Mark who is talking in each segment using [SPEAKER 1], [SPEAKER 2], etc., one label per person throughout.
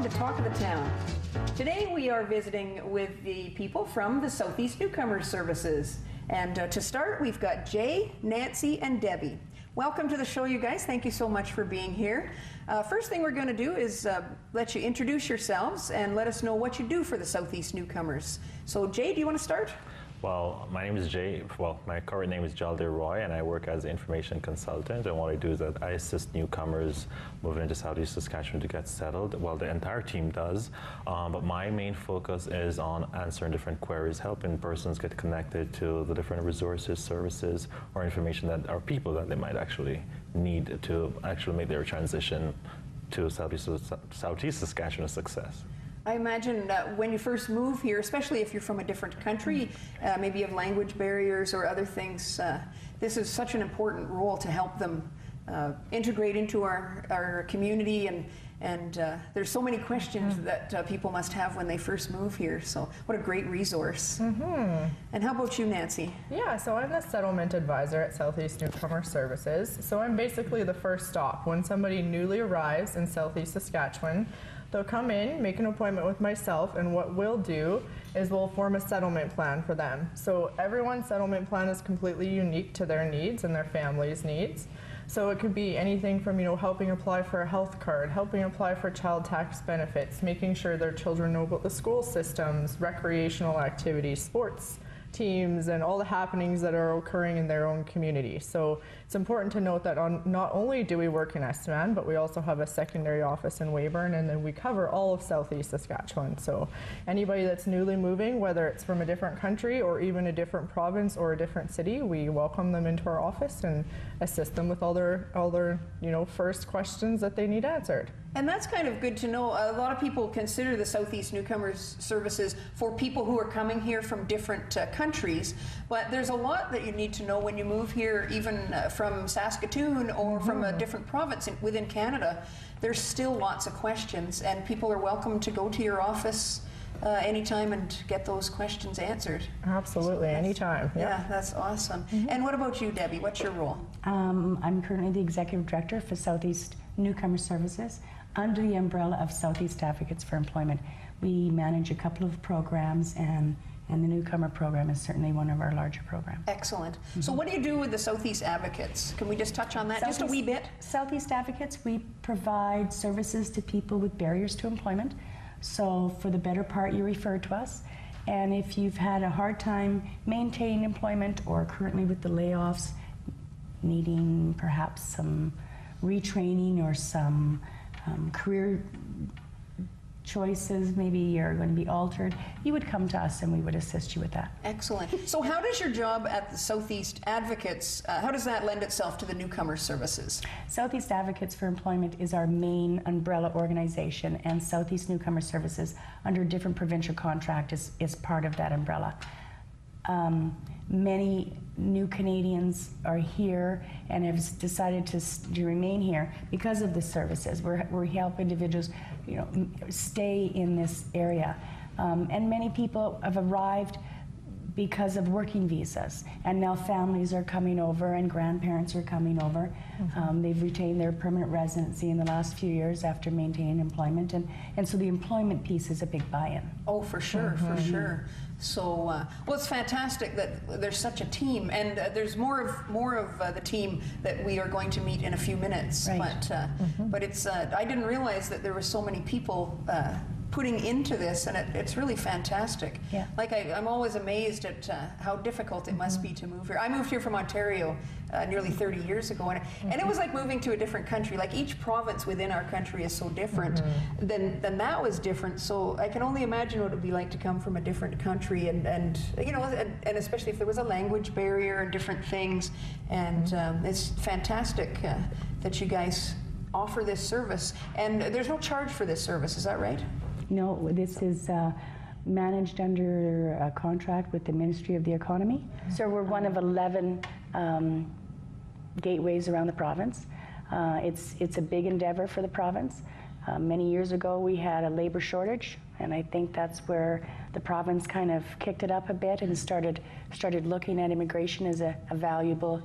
[SPEAKER 1] to Talk of the Town. Today we are visiting with the people from the Southeast Newcomer Services. And to start, we've got Jay, Nancy, and Debbie. Welcome to the show, you guys. Thank you so much for being here. First thing we're going to do is let you introduce yourselves and let us know what you do for the Southeast Newcomers. So Jay, do you want to start?
[SPEAKER 2] Well, my name is Jay. Well, my current name is Jaldir Roy, and I work as an information consultant. And what I do is that I assist newcomers moving into Southeast Saskatchewan to get settled. Well, the entire team does, but my main focus is on answering different queries, helping persons get connected to the different resources, services, or information that are people that they might actually need to actually make their transition to Southeast Saskatchewan a success.
[SPEAKER 1] I imagine when you first move here, especially if you're from a different country, maybe you have language barriers or other things, this is such an important role to help them integrate into our community, and there's so many questions that people must have when they first move here, so what a great resource. And how about you, Nancy?
[SPEAKER 3] Yeah, so I'm the settlement advisor at Southeast Newcomer Services, so I'm basically the first stop. When somebody newly arrives in Southeast Saskatchewan, they'll come in, make an appointment with myself, and what we'll do is we'll form a settlement plan for them. So everyone's settlement plan is completely unique to their needs and their family's needs. So it could be anything from, helping apply for a health card, helping apply for child tax benefits, making sure their children know about the school systems, recreational activities, sports teams, and all the happenings that are occurring in their own community. So it's important to note that not only do we work in Estevan, but we also have a secondary office in Weyburn, and then we cover all of Southeast Saskatchewan. So anybody that's newly moving, whether it's from a different country or even a different province or a different city, we welcome them into our office and assist them with all their first questions that they need answered.
[SPEAKER 1] And that's kind of good to know. A lot of people consider the Southeast Newcomers Services for people who are coming here from different countries, but there's a lot that you need to know when you move here, even from Saskatoon or from a different province within Canada. There's still lots of questions, and people are welcome to go to your office anytime and get those questions answered.
[SPEAKER 3] Absolutely, anytime.
[SPEAKER 1] Yeah, that's awesome. And what about you, Debbie? What's your role?
[SPEAKER 4] I'm currently the Executive Director for Southeast Newcomer Services under the umbrella of Southeast Advocates for Employment. We manage a couple of programs, and the Newcomer program is certainly one of our larger programs.
[SPEAKER 1] Excellent. So what do you do with the Southeast Advocates? Can we just touch on that just a wee bit?
[SPEAKER 4] Southeast Advocates, we provide services to people with barriers to employment. So for the better part, you refer to us. And if you've had a hard time maintaining employment or currently with the layoffs, needing perhaps some retraining or some career choices maybe are going to be altered, you would come to us and we would assist you with that.
[SPEAKER 1] Excellent. So how does your job at the Southeast Advocates, how does that lend itself to the Newcomer Services?
[SPEAKER 4] Southeast Advocates for Employment is our main umbrella organization, and Southeast Newcomer Services under a different provincial contract is part of that umbrella. Many new Canadians are here and have decided to remain here because of the services. We help individuals, stay in this area, and many people have arrived because of working visas, and now families are coming over and grandparents are coming over. They've retained their permanent residency in the last few years after maintaining employment, and so the employment piece is a big buy-in.
[SPEAKER 1] Oh, for sure, for sure. So, well, it's fantastic that there's such a team, and there's more of the team that we are going to meet in a few minutes. Right. But it's I didn't realize that there were so many people putting into this, and it's really fantastic.
[SPEAKER 4] Yeah.
[SPEAKER 1] Like I'm always amazed at how difficult it must be to move here. I moved here from Ontario nearly 30 years ago, and it was like moving to a different country. Like each province within our country is so different. Then that was different. So I can only imagine what it would be like to come from a different country, and especially if there was a language barrier and different things. And it's fantastic that you guys offer this service, and there's no charge for this service. Is that right?
[SPEAKER 4] No, this is managed under a contract with the Ministry of the Economy. So we're one of 11 gateways around the province. It's a big endeavor for the province. Many years ago we had a labor shortage, and I think that's where the province kind of kicked it up a bit and started looking at immigration as a valuable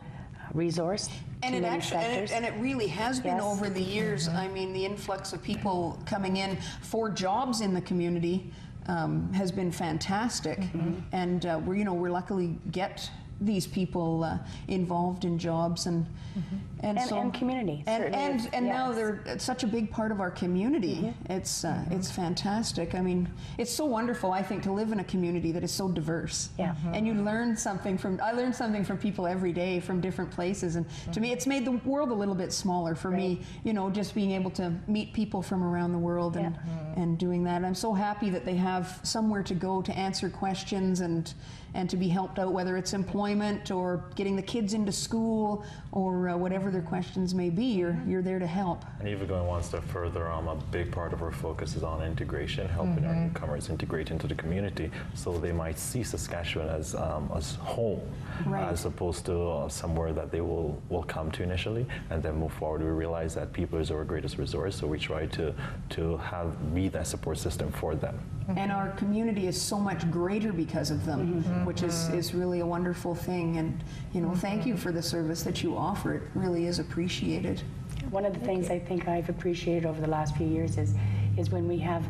[SPEAKER 4] resource.
[SPEAKER 1] And
[SPEAKER 4] to
[SPEAKER 1] it
[SPEAKER 4] many
[SPEAKER 1] actually,
[SPEAKER 4] sectors.
[SPEAKER 1] and it really has been
[SPEAKER 4] Yes.
[SPEAKER 1] over the years. I mean, the influx of people coming in for jobs in the community has been fantastic, and we're luckily get these people involved in jobs and
[SPEAKER 4] community, certainly.
[SPEAKER 1] and now they're such a big part of our community. It's fantastic. I mean, it's so wonderful, I think, to live in a community that is so diverse.
[SPEAKER 4] Yeah.
[SPEAKER 1] And you learn something I learn something from people every day from different places, and to me it's made the world a little bit smaller for me, just being able to meet people from around the world and doing that. I'm so happy that they have somewhere to go to answer questions and to be helped out, whether it's employment or getting the kids into school or whatever their questions may be. You're there to help.
[SPEAKER 2] And even going one step further, a big part of our focus is on integration, helping our newcomers integrate into the community, so they might see Saskatchewan as home,
[SPEAKER 1] Right.
[SPEAKER 2] as opposed to somewhere that they will come to initially, and then move forward. We realize that people is our greatest resource, so we try to be that support system for them.
[SPEAKER 1] And our community is so much greater because of them, which is really a wonderful thing. And thank you for the service that you offer. It really is appreciated.
[SPEAKER 4] One of the things I think I've appreciated over the last few years is when we have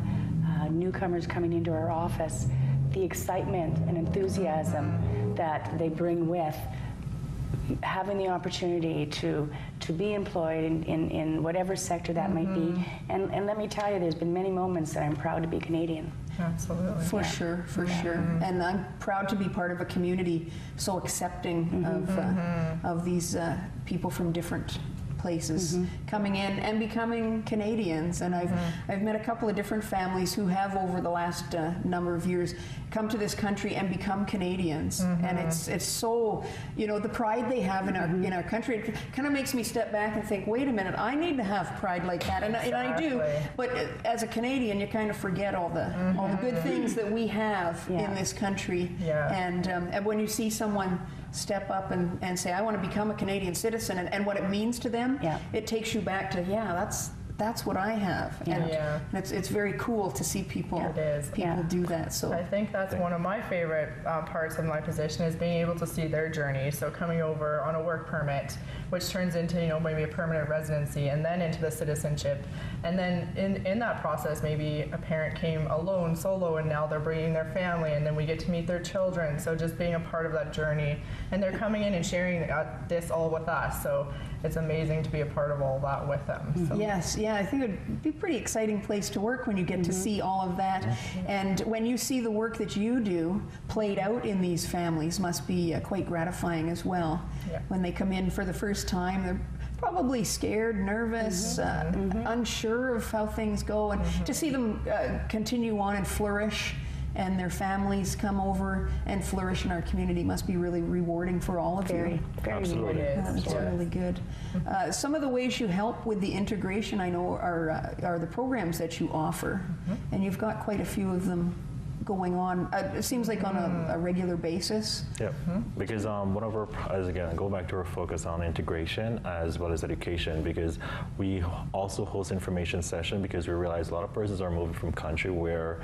[SPEAKER 4] newcomers coming into our office, the excitement and enthusiasm that they bring with having the opportunity to be employed in whatever sector that might be. And let me tell you, there's been many moments that I'm proud to be Canadian.
[SPEAKER 3] Absolutely.
[SPEAKER 1] For sure. And I'm proud to be part of a community so accepting of these people from different places coming in and becoming Canadians. And I've met a couple of different families who have, over the last number of years, come to this country and become Canadians. And it's so, the pride they have in our country, it kind of makes me step back and think, wait a minute, I need to have pride like that. And I do, but as a Canadian, you kind of forget all the good things that we have in this country. And when you see someone step up and say, I want to become a Canadian citizen, and what it means to them, it takes you back to, that's what I have. And it's very cool to see people do that. So
[SPEAKER 3] I think that's one of my favorite parts of my position, is being able to see their journey. So coming over on a work permit, which turns into maybe a permanent residency, and then into the citizenship, and then in that process maybe a parent came alone, solo, and now they're bringing their family, and then we get to meet their children. So just being a part of that journey, and they're coming in and sharing this all with us. So it's amazing to be a part of all that with them. So.
[SPEAKER 1] Yes, I think it would be a pretty exciting place to work when you get to see all of that. And when you see the work that you do played out in these families, must be quite gratifying as well. When they come in for the first time, they're probably scared, nervous, unsure of how things go, and to see them continue on and flourish, and their families come over and flourish in our community, must be really rewarding for all of you.
[SPEAKER 4] Very
[SPEAKER 2] Absolutely.
[SPEAKER 4] rewarding.
[SPEAKER 1] That's really good. Some of the ways you help with the integration, I know, are the programs that you offer, and you've got quite a few of them going on. It seems like on a regular basis.
[SPEAKER 2] Yeah, because one of our, again, go back to our focus on integration as well as education, because we also host information session, because we realize a lot of persons are moving from country where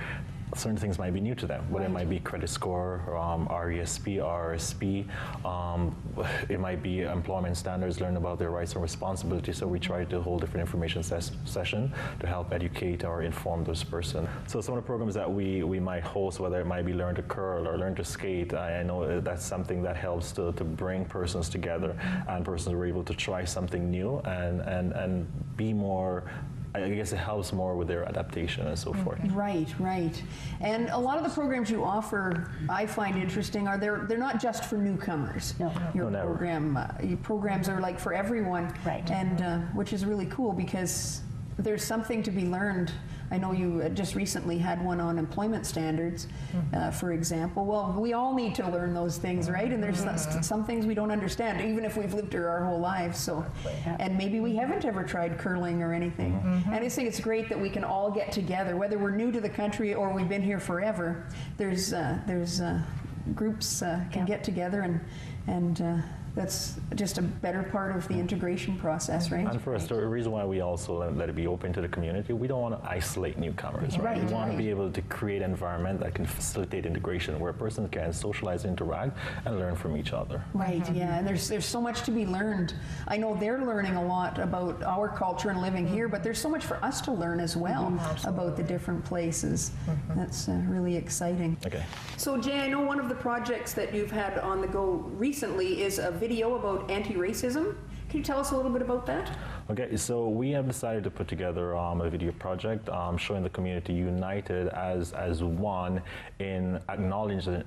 [SPEAKER 2] certain things might be new to them, whether it might be credit score, RESP, RSP, it might be employment standards, learn about their rights and responsibilities. So we try to hold different information session to help educate or inform those persons. So some of the programs that we might host, whether it might be learn to curl or learn to skate, I know that's something that helps to bring persons together, and persons are able to try something new and be more, I guess it helps more with their adaptation and so forth.
[SPEAKER 1] Right. And a lot of the programs you offer, I find interesting, they're not just for newcomers. Your programs are like for everyone.
[SPEAKER 4] Right.
[SPEAKER 1] And which is really cool, because there's something to be learned. I know you just recently had one on employment standards, for example. Well, we all need to learn those things, right? And there's some things we don't understand, even if we've lived here our whole lives. So, and maybe we haven't ever tried curling or anything. And I just think it's great that we can all get together, whether we're new to the country or we've been here forever. There's groups can get together and that's just a better part of the integration process, right?
[SPEAKER 2] And for us, the reason why we also let it be open to the community, we don't want to isolate newcomers, right? We want to be able to create an environment that can facilitate integration, where a person can socialize, interact, and learn from each other.
[SPEAKER 1] Right, yeah, and there's so much to be learned. I know they're learning a lot about our culture and living here, but there's so much for us to learn as well about the different places. That's really exciting.
[SPEAKER 2] Okay.
[SPEAKER 1] So Jay, I know one of the projects that you've had on the go recently is a video about anti-racism. Can you tell us a little bit about that?
[SPEAKER 2] Okay, so we have decided to put together a video project showing the community united as one in acknowledging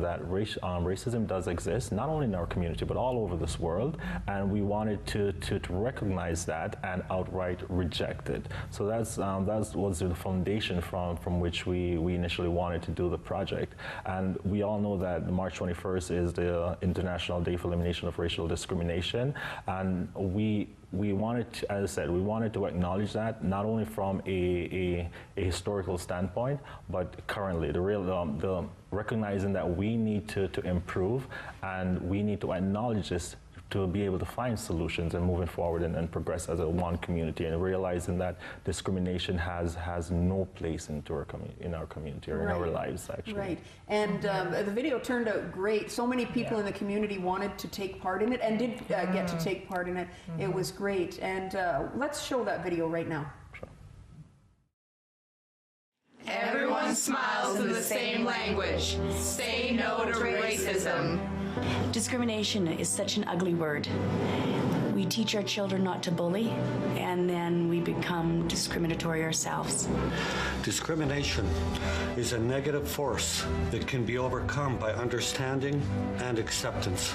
[SPEAKER 2] that racism does exist, not only in our community, but all over this world, and we wanted to recognize that and outright reject it. So that was the foundation from which we initially wanted to do the project. And we all know that March 21st is the International Day for Elimination of Racial Discrimination, and we wanted to, as I said, we wanted to acknowledge that not only from a historical standpoint, but currently, the recognizing that we need to improve, and we need to acknowledge this to be able to find solutions and moving forward and progress as a one community, and realizing that discrimination has no place in our community or in our lives, actually.
[SPEAKER 1] Right, and the video turned out great. So many people in the community wanted to take part in it and did get to take part in it. It was great, and let's show that video right now.
[SPEAKER 2] Sure.
[SPEAKER 5] Everyone smiles in the same language. Say no to racism.
[SPEAKER 4] Discrimination is such an ugly word. We teach our children not to bully, and then we become discriminatory ourselves.
[SPEAKER 6] Discrimination is a negative force that can be overcome by understanding and acceptance.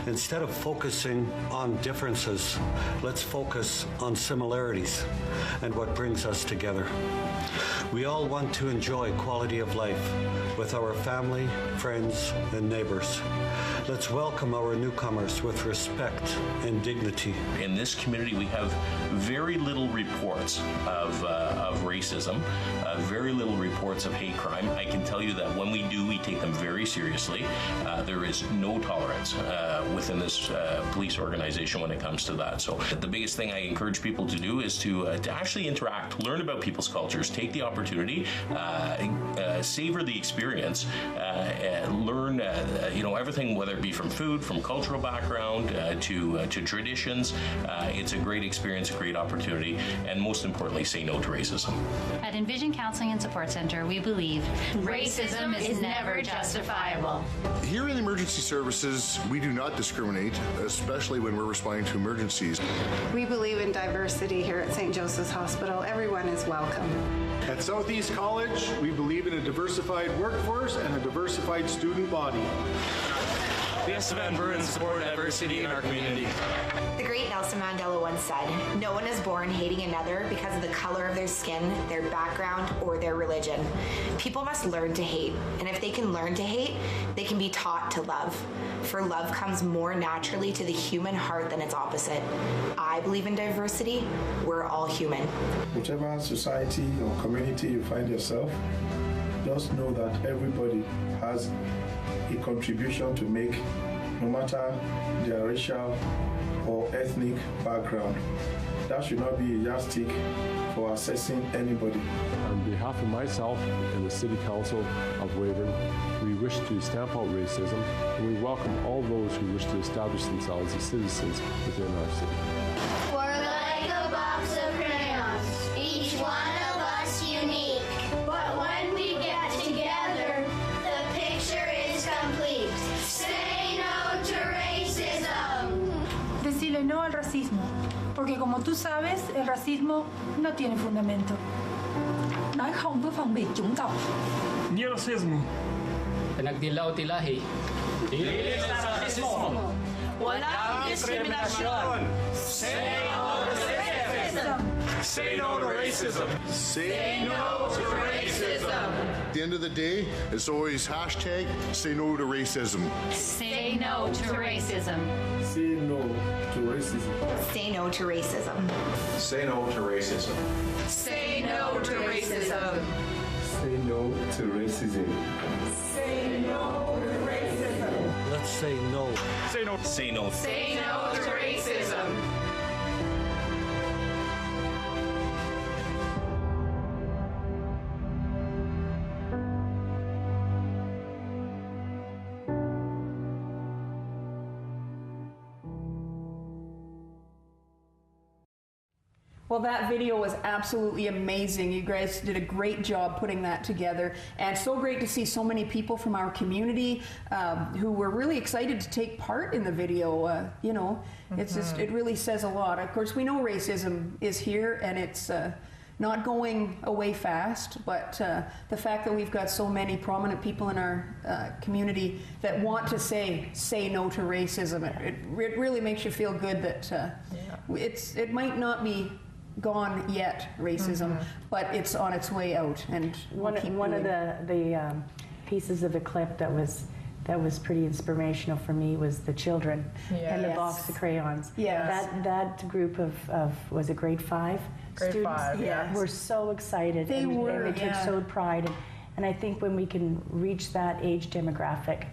[SPEAKER 6] Instead of focusing on differences, let's focus on similarities and what brings us together. We all want to enjoy quality of life with our family, friends, and neighbors. Let's welcome our newcomers with respect and dignity.
[SPEAKER 7] In this community, we have very little reports of racism, very little reports of hate crime. I can tell you that when we do, we take them very seriously. There is no tolerance within this police organization when it comes to that. So the biggest thing I encourage people to do is to actually interact, learn about people's cultures, take the opportunity, savor the experience, learn everything, whether it be from food, from cultural background, to traditions. It's a great experience, a great opportunity, and most importantly, say no to racism.
[SPEAKER 8] At Envision Counseling and Support Center, we believe racism is never justifiable.
[SPEAKER 9] Here in emergency services, we do not discriminate, especially when we're responding to emergencies.
[SPEAKER 10] We believe in diversity here at St. Joseph's Hospital. Everyone is welcome.
[SPEAKER 11] At Southeast College, we believe in a diversified workforce and a diversified student body.
[SPEAKER 12] The SFN Bruins support diversity in our community.
[SPEAKER 13] The great Nelson Mandela once said, "No one is born hating another because of the color of their skin, their background, or their religion. People must learn to hate, and if they can learn to hate, they can be taught to love. For love comes more naturally to the human heart than its opposite. I believe in diversity. We're all human."
[SPEAKER 14] Whichever society or community you find yourself, just know that everybody has a contribution to make, no matter their racial or ethnic background. That should not be a yardstick for assessing anybody.
[SPEAKER 15] On behalf of myself and the City Council of Weyburn, we wish to stamp out racism, and we welcome all those who wish to establish themselves as citizens within our city.
[SPEAKER 16] We're like a box of crayons, each one of us unique. But when we get together, the picture is complete. Say no to racism.
[SPEAKER 17] Decirle no al racismo, porque como tú sabes, el racismo no tiene fundamento. Nói không với phân biệt chủng tộc.
[SPEAKER 12] Ni racismo.
[SPEAKER 18] Pinagdilaw tilahi.
[SPEAKER 12] Dili sa rasismo.
[SPEAKER 5] Walang diskriminasyon. Say no to racism.
[SPEAKER 12] Say no to racism.
[SPEAKER 5] Say no to racism.
[SPEAKER 9] At the end of the day, it's always hashtag say no to racism.
[SPEAKER 8] Say no to racism.
[SPEAKER 14] Say no to racism.
[SPEAKER 13] Say no to racism.
[SPEAKER 19] Say no to racism.
[SPEAKER 5] Say no to racism.
[SPEAKER 14] Say no to racism.
[SPEAKER 5] Say no to racism.
[SPEAKER 6] Let's say no.
[SPEAKER 12] Say no.
[SPEAKER 7] Say no.
[SPEAKER 5] Say no to racism.
[SPEAKER 1] Well, that video was absolutely amazing. You guys did a great job putting that together, and so great to see so many people from our community who were really excited to take part in the video. You know, it's just, it really says a lot. Of course, we know racism is here, and it's not going away fast, but the fact that we've got so many prominent people in our community that want to say no to racism, it really makes you feel good that it might not be gone yet, racism, but it's on its way out. And
[SPEAKER 4] one of the pieces of the clip that was pretty inspirational for me was the children and the box of crayons.
[SPEAKER 1] Yes.
[SPEAKER 4] That group of was it grade 5 students?
[SPEAKER 3] 5, yes.
[SPEAKER 4] Were so excited.
[SPEAKER 1] They were,
[SPEAKER 4] and they took so pride. And I think when we can reach that age demographic,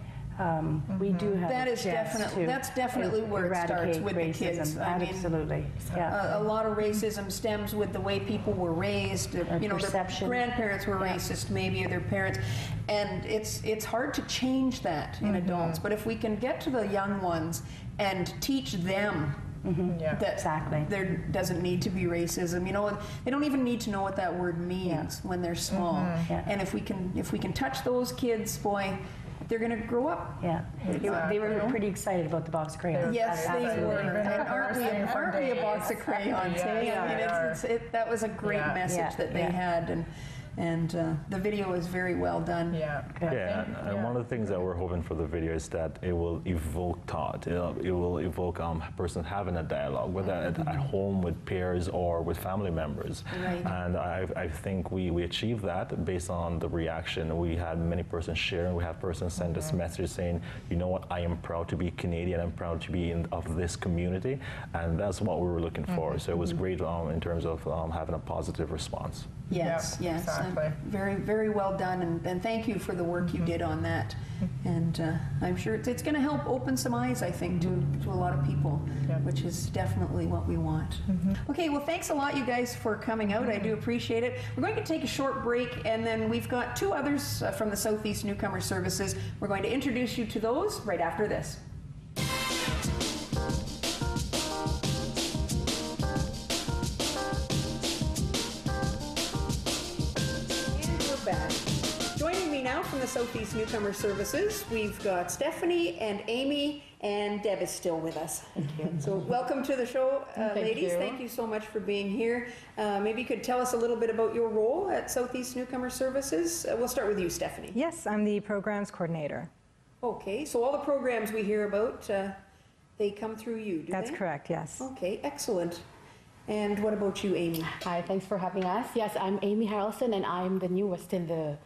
[SPEAKER 4] we do have
[SPEAKER 1] that's definitely where it starts with the kids.
[SPEAKER 4] Absolutely.
[SPEAKER 1] A lot of racism stems with the way people were raised. You know, their grandparents were racist, maybe, or their parents, and it's hard to change that in adults. But if we can get to the young ones and teach them that there doesn't need to be racism. You know, they don't even need to know what that word means when they're small. And if we can touch those kids, boy, they're going to grow up.
[SPEAKER 4] Yeah, they were pretty excited about the box of crayons.
[SPEAKER 1] Yes, they were. And aren't we a box of crayons? That was a great message that they had, and the video is very well done.
[SPEAKER 2] And one of the things that we're hoping for the video is that it will evoke thought. It will evoke a person having a dialogue, whether at home with peers or with family members. And I think we achieved that based on the reaction. We had many persons sharing. We had persons send us messages saying, you know what, I am proud to be Canadian. I'm proud to be of this community. And that's what we were looking for. So it was great in terms of having a positive response.
[SPEAKER 1] Yes, exactly. Very, very well done, and thank you for the work you did on that. And I'm sure it's going to help open some eyes, I think, to a lot of people, which is definitely what we want. Okay, well, thanks a lot, you guys, for coming out. I do appreciate it. We're going to take a short break, and then we've got 2 others from the Southeast Newcomer Services. We're going to introduce you to those right after this. Joining me now from the Southeast Newcomer Services, we've got Stephanie and Amy, and Deb is still with us. Thank you. So welcome to the show, ladies. Thank you so much for being here. Maybe you could tell us a little bit about your role at Southeast Newcomer Services. We'll start with you, Stephanie.
[SPEAKER 20] Yes, I'm the programs coordinator.
[SPEAKER 1] Okay, so all the programs we hear about, they come through you, do they?
[SPEAKER 20] That's correct, yes.
[SPEAKER 1] Okay, excellent. And what about you, Amy?
[SPEAKER 21] Hi, thanks for having us. Yes, I'm Amy Harrelson, and I'm the newest in the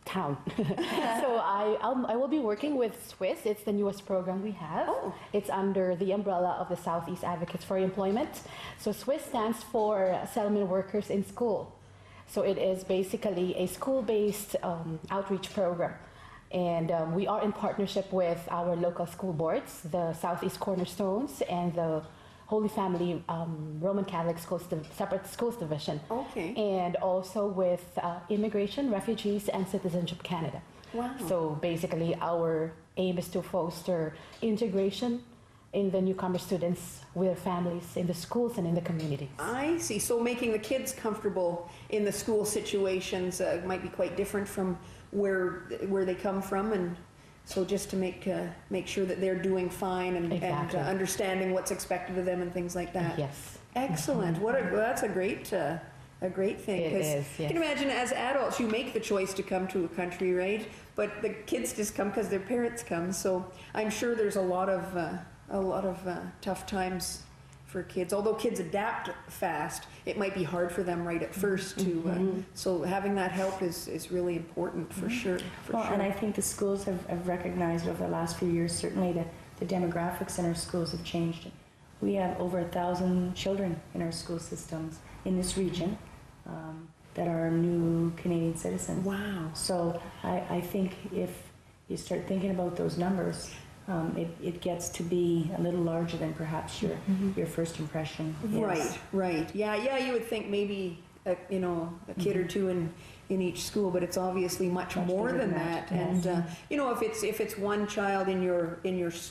[SPEAKER 21] town. So I will be working with SWIS. It's the newest program we have. It's under the umbrella of the Southeast Advocates for Employment. So SWIS stands for Settlement Workers in School. So it is basically a school-based outreach program. And we are in partnership with our local school boards, the Southeast Cornerstones and the Holy Family Roman Catholic Schools, separate schools division.
[SPEAKER 1] Okay.
[SPEAKER 21] And also with Immigration, Refugees, and Citizenship Canada.
[SPEAKER 1] Wow.
[SPEAKER 21] So basically our aim is to foster integration in the newcomer students with their families in the schools and in the communities.
[SPEAKER 1] I see. So making the kids comfortable in the school situations might be quite different from where they come from, and so just to make sure that they're doing fine and understanding what's expected of them and things like that.
[SPEAKER 21] Yes.
[SPEAKER 1] Excellent. That's a great thing.
[SPEAKER 21] It is, yes.
[SPEAKER 1] You can imagine, as adults, you make the choice to come to a country, right? But the kids just come because their parents come. So I'm sure there's a lot of tough times for kids. Although kids adapt fast, it might be hard for them right at first to. So having that help is really important for sure.
[SPEAKER 4] And I think the schools have recognized over the last few years, certainly that the demographics in our schools have changed. We have over 1,000 children in our school systems in this region that are new Canadian citizens.
[SPEAKER 1] Wow.
[SPEAKER 4] So I think if you start thinking about those numbers, it gets to be a little larger than perhaps your first impression is.
[SPEAKER 1] Right. Yeah, you would think maybe a kid or two in each school, but it's obviously much more than that.
[SPEAKER 4] Yes.
[SPEAKER 1] And if it's one child in your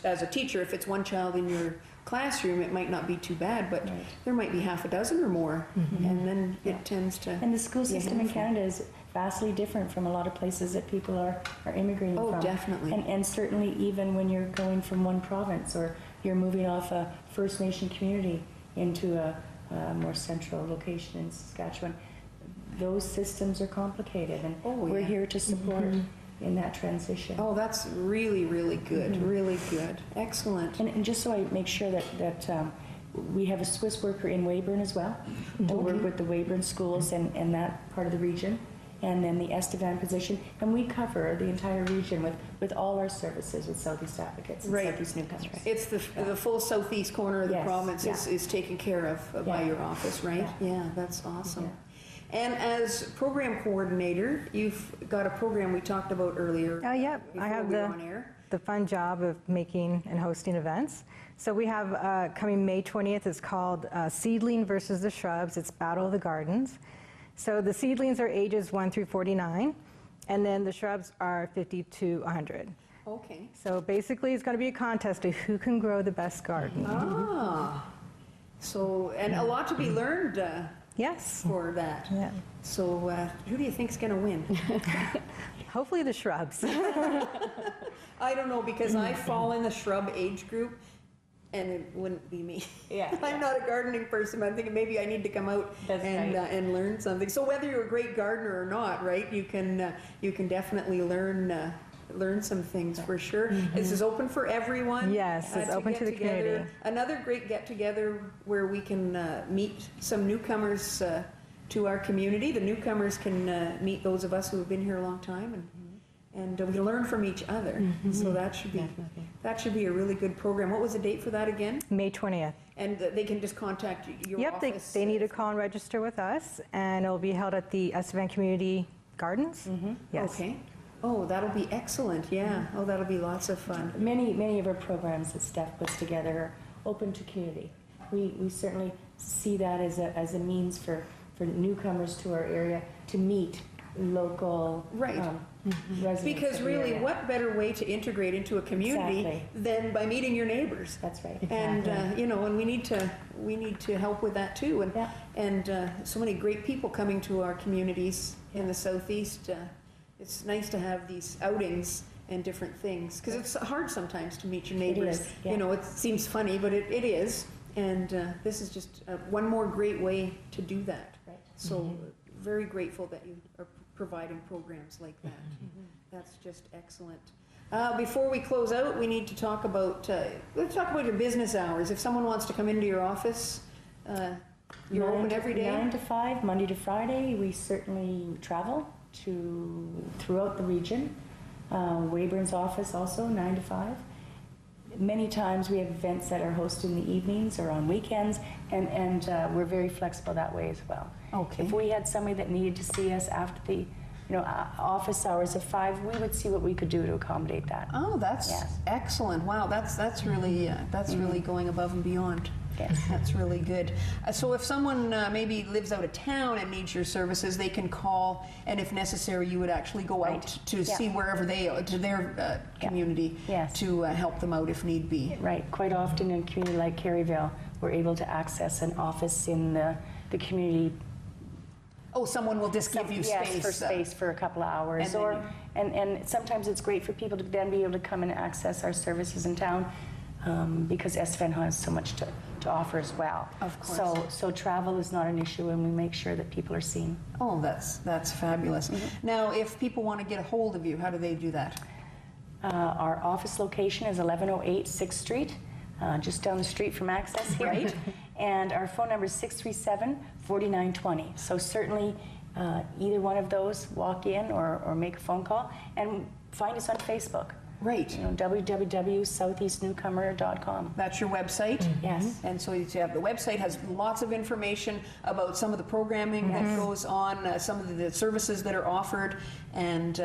[SPEAKER 1] as a teacher, if it's one child in your classroom, it might not be too bad, but there might be half a dozen or more, and then it tends to.
[SPEAKER 4] And the school system in Canada is vastly different from a lot of places that people are immigrating from.
[SPEAKER 1] Oh, definitely.
[SPEAKER 4] And certainly even when you're going from one province or you're moving off a First Nation community into a more central location in Saskatchewan, those systems are complicated, and we're here to support in that transition.
[SPEAKER 1] Oh, that's really, really good. Really good. Excellent.
[SPEAKER 4] And just so I make sure that we have a Swiss worker in Weyburn as well, to work with the Weyburn schools and that part of the region, and then the Estevan position, and we cover the entire region with all our services with Southeast Advocates and Southeast Newcomers.
[SPEAKER 1] It's the full southeast corner of the province is taken care of by your office, right? Yeah, that's awesome. Yeah. And as program coordinator, you've got a program we talked about earlier.
[SPEAKER 20] Yep, I have the fun job of making and hosting events. So we have coming May 20th, it's called Seedling versus the Shrubs. It's Battle of the Gardens. So the seedlings are ages 1 through 49, and then the shrubs are 50 to 100.
[SPEAKER 1] Okay.
[SPEAKER 20] So basically it's going to be a contest of who can grow the best garden.
[SPEAKER 1] So, and a lot to be learned.
[SPEAKER 20] Yes.
[SPEAKER 1] For that.
[SPEAKER 20] Yeah.
[SPEAKER 1] So who do you think's going to win?
[SPEAKER 20] Hopefully the shrubs.
[SPEAKER 1] I don't know, because I fall in the shrub age group, and it wouldn't be me. I'm not a gardening person, but I'm thinking maybe I need to come out and learn something. So whether you're a great gardener or not, right? You can definitely learn some things for sure. This is open for everyone.
[SPEAKER 20] Yes, it's open to the community.
[SPEAKER 1] Another great get-together where we can meet some newcomers to our community. The newcomers can meet those of us who have been here a long time, and we learn from each other. So that should be a really good program. What was the date for that again?
[SPEAKER 20] May 20th.
[SPEAKER 1] And they can just contact your office?
[SPEAKER 20] Yep, they need to call and register with us, and it'll be held at the Estevan Community Gardens. Yes.
[SPEAKER 1] Okay. Oh, that'll be excellent, yeah. Oh, that'll be lots of fun.
[SPEAKER 4] Many of our programs that Steph puts together are open to community. We certainly see that as a means for newcomers to our area to meet local residents.
[SPEAKER 1] Because really, what better way to integrate into a community than by meeting your neighbors?
[SPEAKER 4] That's right.
[SPEAKER 1] And and we need to help with that too. And so many great people coming to our communities in the Southeast. It's nice to have these outings and different things, because it's hard sometimes to meet your neighbors.
[SPEAKER 4] It is,
[SPEAKER 1] It seems funny, but it is. And this is just one more great way to do that.
[SPEAKER 4] Right.
[SPEAKER 1] So very grateful that you are providing programs like that. That's just excellent. Before we close out, we need to talk about, let's talk about your business hours. If someone wants to come into your office, you're open every day?
[SPEAKER 4] 9 to 5, Monday to Friday. We certainly travel throughout the region. Weyburn's office also 9 to 5. Many times we have events that are hosted in the evenings or on weekends, and we're very flexible that way as well.
[SPEAKER 1] Okay.
[SPEAKER 4] If we had somebody that needed to see us after the office hours of 5, we would see what we could do to accommodate that.
[SPEAKER 1] Oh, that's excellent. Wow, that's really really going above and beyond.
[SPEAKER 4] Yes.
[SPEAKER 1] That's really good. So if someone maybe lives out of town and needs your services, they can call, and if necessary, you would actually go out to see wherever they are, to their community, to help them out if need be.
[SPEAKER 4] Right. Quite often in a community like Caryville, we're able to access an office in the community.
[SPEAKER 1] Oh, someone will just give you space.
[SPEAKER 4] Yes, for space for a couple of hours. And sometimes it's great for people to then be able to come and access our services in town, because Estevan has so much to offer as well.
[SPEAKER 1] Of course.
[SPEAKER 4] So travel is not an issue, and we make sure that people are seen.
[SPEAKER 1] Oh, that's fabulous. Now, if people want to get a hold of you, how do they do that?
[SPEAKER 4] Our office location is 1108 6th Street, just down the street from Access here.
[SPEAKER 1] Right.
[SPEAKER 4] And our phone number is 637-4920. So certainly either one of those, walk in or make a phone call, and find us on Facebook.
[SPEAKER 1] Right.
[SPEAKER 4] www.southeastnewcomer.com.
[SPEAKER 1] That's your website?
[SPEAKER 4] Yes.
[SPEAKER 1] And so you have the website has lots of information about some of the programming that goes on, some of the services that are offered, and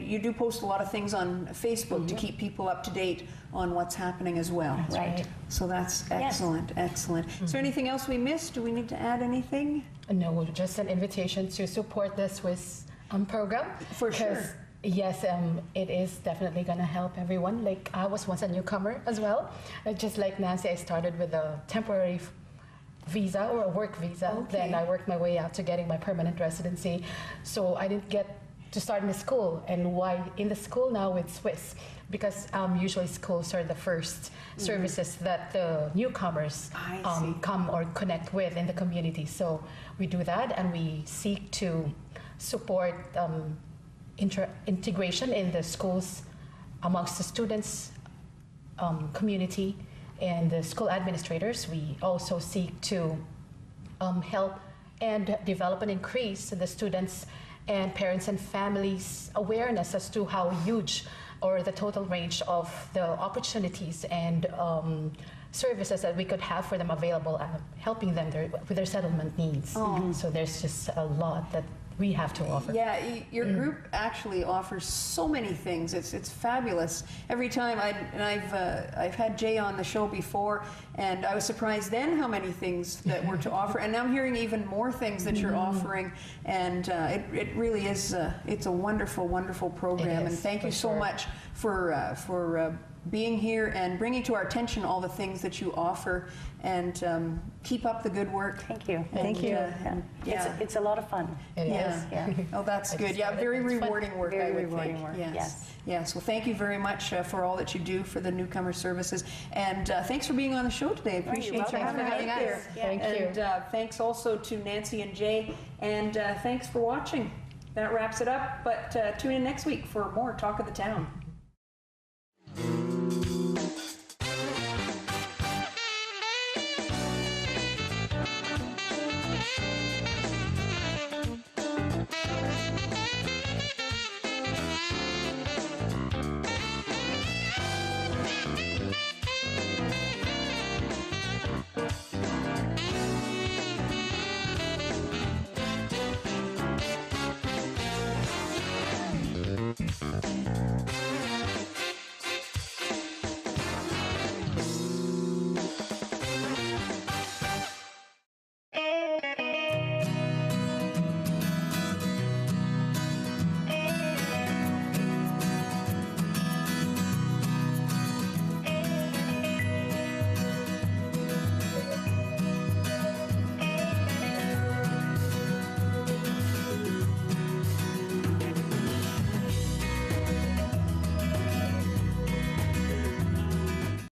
[SPEAKER 1] you do post a lot of things on Facebook to keep people up to date on what's happening as well.
[SPEAKER 4] That's right.
[SPEAKER 1] So that's excellent, excellent. Is there anything else we missed? Do we need to add anything?
[SPEAKER 21] No, just an invitation to support the Swiss program.
[SPEAKER 1] For sure.
[SPEAKER 21] Yes, it is definitely going to help everyone. Like, I was once a newcomer as well. Just like Nancy, I started with a temporary visa or a work visa.
[SPEAKER 1] Okay.
[SPEAKER 21] Then I worked my way out to getting my permanent residency. So I didn't get to start in the school. And why in the school now with Swiss? Because usually schools are the first services that the newcomers come or connect with in the community. So we do that, and we seek to support integration in the schools amongst the students, community, and the school administrators. We also seek to help and develop and increase the students and parents and families' awareness as to how huge or the total range of the opportunities and services that we could have for them available, helping them with their settlement needs. So there's just a lot that we have to offer.
[SPEAKER 1] Yeah, your group actually offers so many things. It's fabulous. Every time I've had Jay on the show before, and I was surprised then how many things that were to offer, and now I'm hearing even more things that you're offering, and it really is. It's a wonderful, wonderful program, and thank you so much for being here and bringing to our attention all the things that you offer, and keep up the good work.
[SPEAKER 4] Thank you.
[SPEAKER 1] Thank you.
[SPEAKER 4] It's a lot of fun.
[SPEAKER 21] It is.
[SPEAKER 4] Yeah.
[SPEAKER 1] Oh, that's good. Yeah, very rewarding work,
[SPEAKER 4] Very
[SPEAKER 1] I would
[SPEAKER 4] rewarding
[SPEAKER 1] think.
[SPEAKER 4] work,
[SPEAKER 1] Yes.
[SPEAKER 4] yes.
[SPEAKER 1] Yes. Well, thank you very much for all that you do for the newcomer services, and thanks for being on the show today. I appreciate you having us here.
[SPEAKER 21] Thank you.
[SPEAKER 1] And thanks also to Nancy and Jay, and thanks for watching. That wraps it up, but tune in next week for more Talk of the Town.